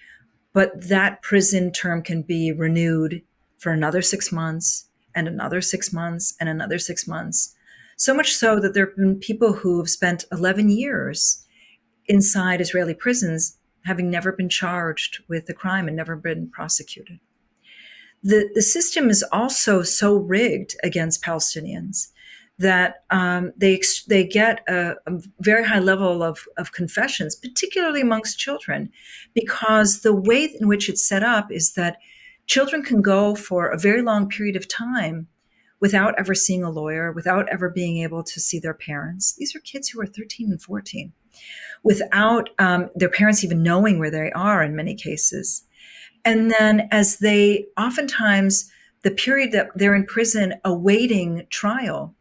but that prison term can be renewed for another 6 months and another 6 months and another 6 months. So much so that there have been people who have spent 11 years inside Israeli prisons, having never been charged with a crime and never been prosecuted. The system is also so rigged against Palestinians that they get a very high level of confessions, particularly amongst children, because the way in which it's set up is that children can go for a very long period of time without ever seeing a lawyer, without ever being able to see their parents. These are kids who are 13 and 14, without their parents even knowing where they are in many cases. And then as they oftentimes, the period that they're in prison awaiting trial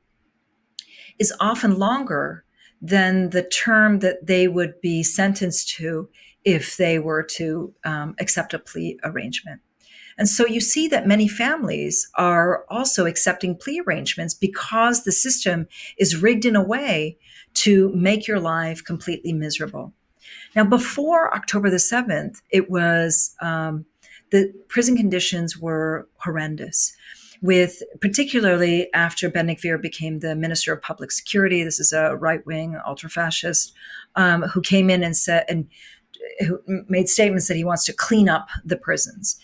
is often longer than the term that they would be sentenced to if they were to accept a plea arrangement. And so you see that many families are also accepting plea arrangements because the system is rigged in a way to make your life completely miserable. Now, before October the 7th, it was the prison conditions were horrendous, with particularly after Ben-Gvir became the Minister of Public Security. This is a right-wing ultra-fascist who came in and said, and who made statements that he wants to clean up the prisons.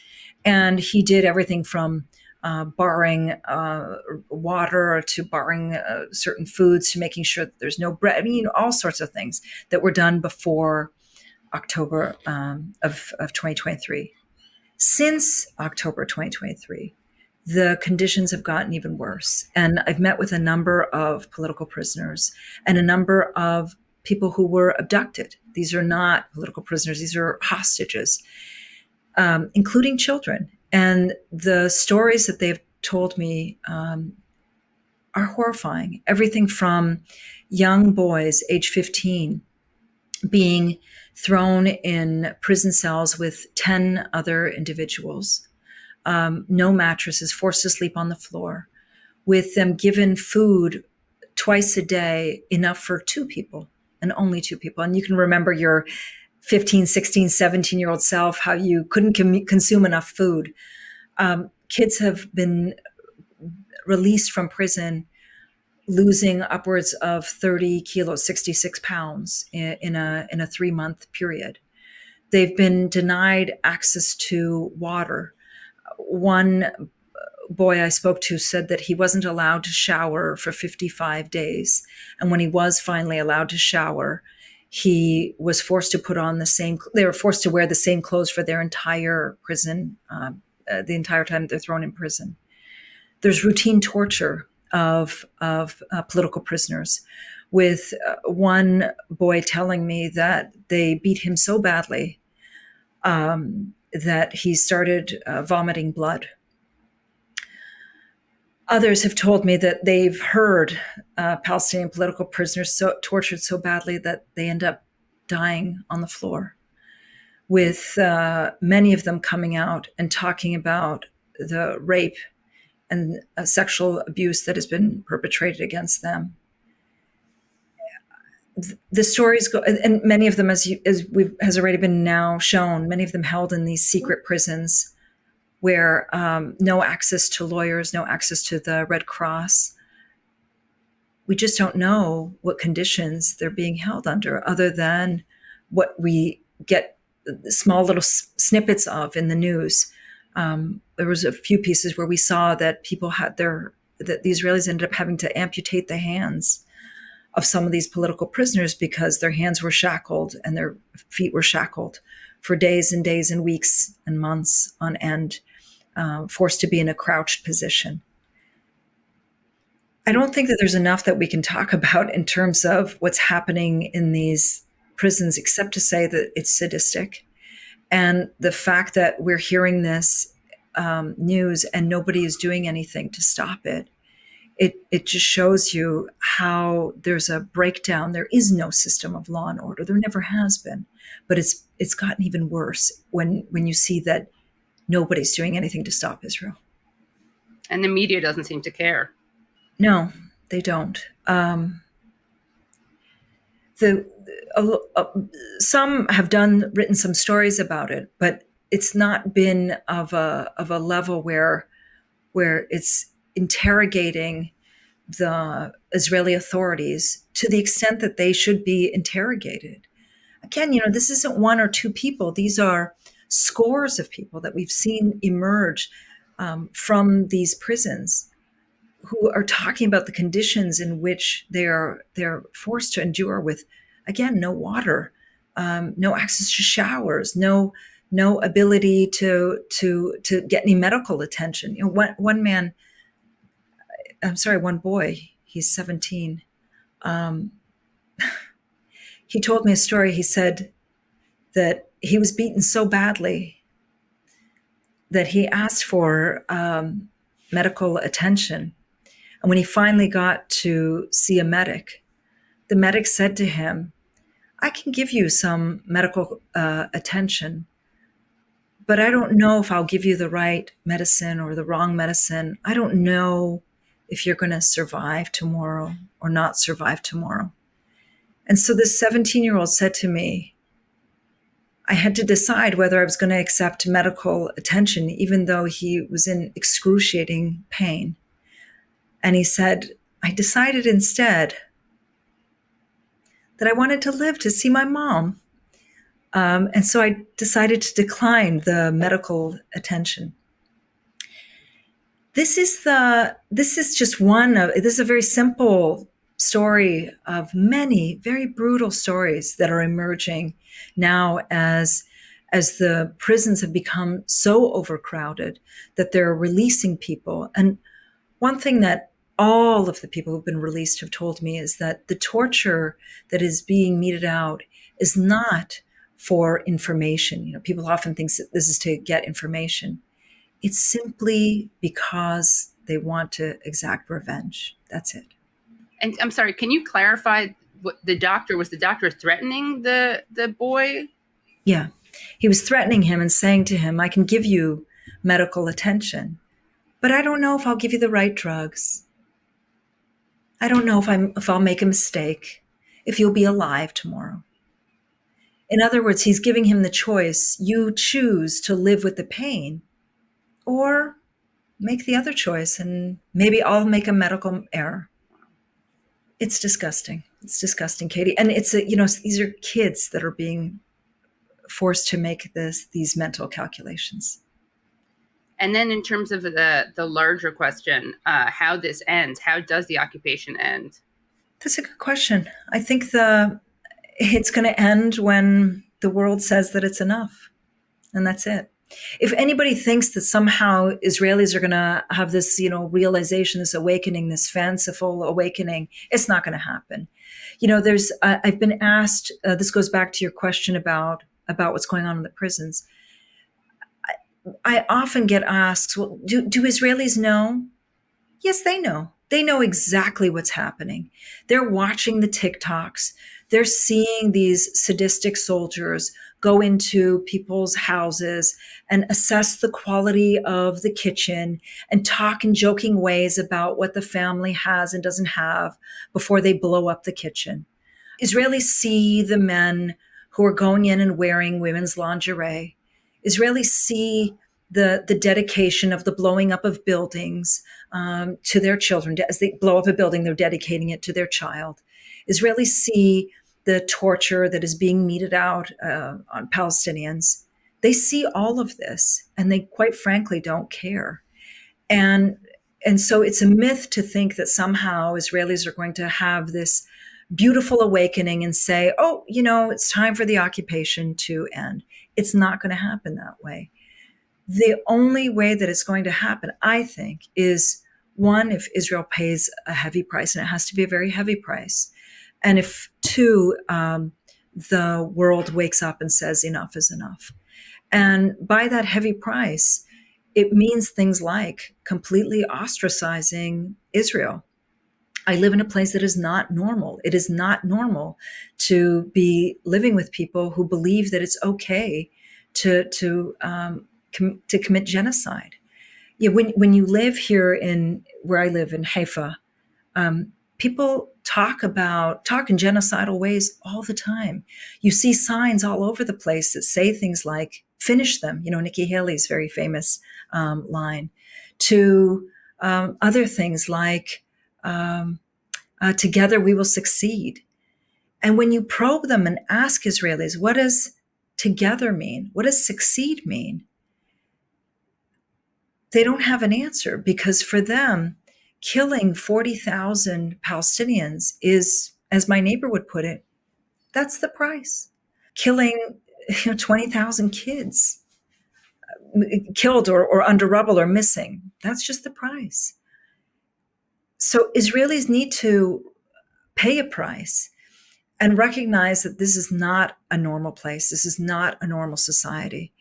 And he did everything from barring water to barring certain foods to making sure that there's no bread. I mean, all sorts of things that were done before October of 2023. Since October 2023, the conditions have gotten even worse. And I've met with a number of political prisoners and a number of people who were abducted. These are not political prisoners. These are hostages, including children. And the stories that they've told me are horrifying. Everything from young boys, age 15, being thrown in prison cells with 10 other individuals, no mattresses, forced to sleep on the floor, with them given food twice a day, enough for 2 people and only 2 people. And you can remember your 15, 16, 17-year-old self, how you couldn't consume enough food. Kids have been released from prison losing upwards of 30 kilos, 66 pounds in a 3-month period. They've been denied access to water. One boy I spoke to said that he wasn't allowed to shower for 55 days. And when he was finally allowed to shower, he was forced to they were forced to wear the same clothes for their entire prison, the entire time they're thrown in prison. There's routine torture of political prisoners, with one boy telling me that they beat him so badly that he started vomiting blood. Others have told me that they've heard Palestinian political prisoners tortured so badly that they end up dying on the floor, with many of them coming out and talking about the rape and sexual abuse that has been perpetrated against them. The stories go, and many of them, has already been now shown, many of them held in these secret prisons where no access to lawyers, no access to the Red Cross. We just don't know what conditions they're being held under, other than what we get small little snippets of in the news. There was a few pieces where we saw that people that the Israelis ended up having to amputate the hands of some of these political prisoners because their hands were shackled and their feet were shackled for days and days and weeks and months on end, forced to be in a crouched position. I don't think that there's enough that we can talk about in terms of what's happening in these prisons, except to say that it's sadistic. And the fact that we're hearing this news and nobody is doing anything to stop it, it just shows you how there's a breakdown. There is no system of law and order. There never has been. But it's gotten even worse when you see that nobody's doing anything to stop Israel. And the media doesn't seem to care. No, they don't. Some have written some stories about it, but it's not been of a level where it's interrogating the Israeli authorities to the extent that they should be interrogated. Again, this isn't 1 or 2 people. These are scores of people that we've seen emerge from these prisons who are talking about the conditions in which they're forced to endure with, again, no water, no access to showers, no ability to get any medical attention. One man, one boy, he's 17. He told me a story. He said that he was beaten so badly that he asked for medical attention. And when he finally got to see a medic, the medic said to him, "I can give you some medical attention, but I don't know if I'll give you the right medicine or the wrong medicine. I don't know if you're going to survive tomorrow or not survive tomorrow." And so this 17-year-old said to me, I had to decide whether I was going to accept medical attention, even though he was in excruciating pain. And he said, I decided instead that I wanted to live to see my mom. And so I decided to decline the medical attention. This is just one of, this is a very simple story of many very brutal stories that are emerging now as the prisons have become so overcrowded that they're releasing people. And one thing that all of the people who've been released have told me is that the torture that is being meted out is not for information. People often think that this is to get information. It's simply because they want to exact revenge. That's it. And I'm sorry, can you clarify what was the doctor threatening the boy? Yeah. He was threatening him and saying to him, I can give you medical attention, but I don't know if I'll give you the right drugs. I don't know if I'll make a mistake, if you'll be alive tomorrow. In other words, he's giving him the choice. You choose to live with the pain or make the other choice, and maybe I'll make a medical error. It's disgusting. It's disgusting, Katie. And these are kids that are being forced to make these mental calculations. And then in terms of the larger question, how this ends, how does the occupation end? That's a good question. I think it's going to end when the world says that it's enough. And that's it. If anybody thinks that somehow Israelis are going to have this, realization, this awakening, this fanciful awakening, it's not going to happen. I've been asked, this goes back to your question about what's going on in the prisons. I often get asked, well, do Israelis know? Yes, they know. They know exactly what's happening. They're watching the TikToks. They're seeing these sadistic soldiers go into people's houses and assess the quality of the kitchen and talk in joking ways about what the family has and doesn't have before they blow up the kitchen. Israelis see the men who are going in and wearing women's lingerie. Israelis see the dedication of the blowing up of buildings to their children. As they blow up a building, they're dedicating it to their child. Israelis see the torture that is being meted out on Palestinians. They see all of this, and they quite frankly don't care. And so it's a myth to think that somehow Israelis are going to have this beautiful awakening and say, oh, it's time for the occupation to end. It's not going to happen that way. The only way that it's going to happen, I think, is one, if Israel pays a heavy price, and it has to be a very heavy price. And if two, the world wakes up and says enough is enough. And by that heavy price, it means things like completely ostracizing Israel. I live in a place that is not normal. It is not normal to be living with people who believe that it's okay to commit genocide. Yeah, when you live here where I live in Haifa, people talk in genocidal ways all the time. You see signs all over the place that say things like, finish them, Nikki Haley's very famous line, to other things like, together we will succeed. And when you probe them and ask Israelis, what does together mean? What does succeed mean? They don't have an answer, because for them, killing 40,000 Palestinians is, as my neighbor would put it, that's the price. Killing 20,000 kids killed or under rubble or missing, that's just the price. So Israelis need to pay a price and recognize that this is not a normal place. This is not a normal society.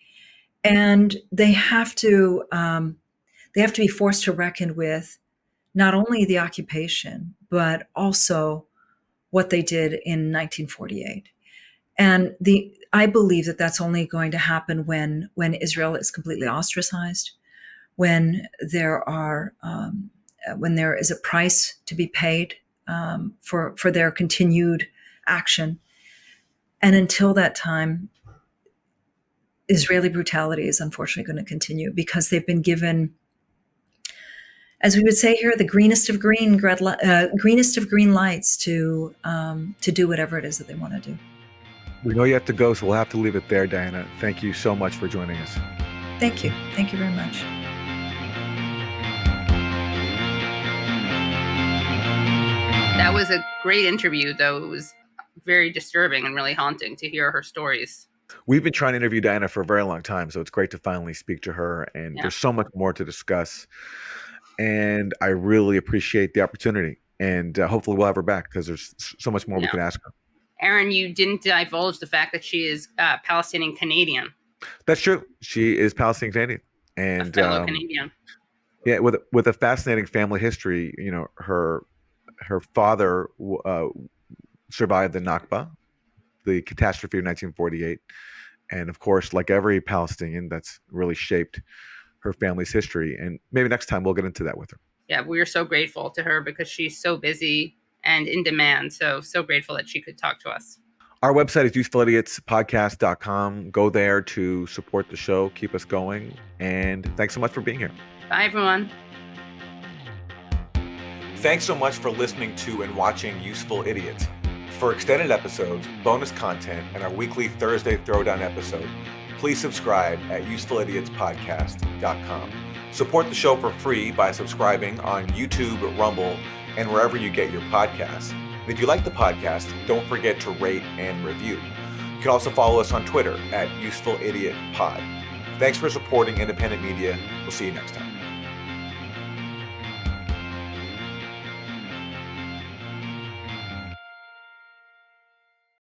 And they have to be forced to reckon with not only the occupation, but also what they did in 1948. And I believe that that's only going to happen when Israel is completely ostracized, when there is a price to be paid for their continued action. And until that time, Israeli brutality is unfortunately going to continue because they've been given, as we would say here, the greenest of green lights to do whatever it is that they want to do. We know you have to go, so we'll have to leave it there, Diana. Thank you so much for joining us. Thank you. Thank you very much. That was a great interview, though. It was very disturbing and really haunting to hear her stories. We've been trying to interview Diana for a very long time, so it's great to finally speak to her. And there's so much more to discuss. And I really appreciate the opportunity. And hopefully we'll have her back because there's so much more we can ask her. Aaron, you didn't divulge the fact that she is Palestinian-Canadian. That's true. She is Palestinian-Canadian. And a fellow Canadian. Yeah, with a fascinating family history. You know, her father survived the Nakba, the catastrophe of 1948. And of course, like every Palestinian, that's really shaped her family's history. And maybe next time we'll get into that with her. Yeah, we are so grateful to her because she's so busy and in demand. So grateful that she could talk to us. Our website is usefulidiots.podcast.com. Go there to support the show, keep us going. And thanks so much for being here. Bye, everyone. Thanks so much for listening to and watching Useful Idiots. For extended episodes, bonus content, and our weekly Thursday Throwdown episode, please subscribe at usefulidiots.podcast.com. Support the show for free by subscribing on YouTube, Rumble, and wherever you get your podcasts. And if you like the podcast, don't forget to rate and review. You can also follow us on Twitter at UsefulIdiotPod. Thanks for supporting independent media. We'll see you next time.